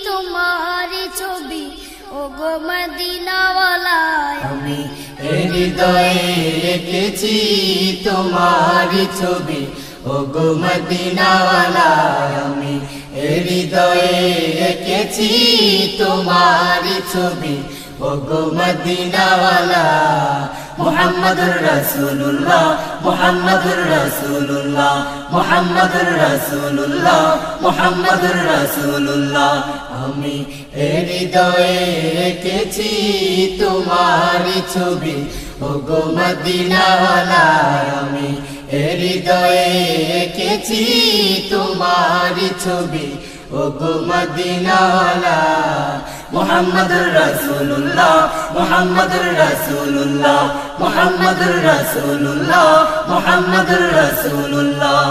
তোমার ছবি ওগো মদিনাওয়ালা আমি হৃদয়ে এঁকেছি তোমার ছবি ওগো মদিনাওয়ালা আমি হৃদয়ে এঁকেছি তোমার ছবি ওগো মদিনাওয়ালা মুহাম্মাদুর রাসূলুল্লাহ মুহাম্মাদুর রাসূলুল্লাহ মুহাম্মাদুর রাসূলুল্লাহ মুহাম্মাদুর রাসূলুল্লাহ আমি হৃদয়ে এঁকেছি তোমার ছবি ওগো মদিনাওয়ালা আমি হৃদয়ে এঁকেছি তোমার ছবি ওগো মদিনাওয়ালা মুহাম্মাদুর রাসূলুল্লাহ মুহাম্মাদুর রাসূলুল্লাহ মুহাম্মাদুর রাসূলুল্লাহ মুহাম্মাদুর রাসূলুল্লাহ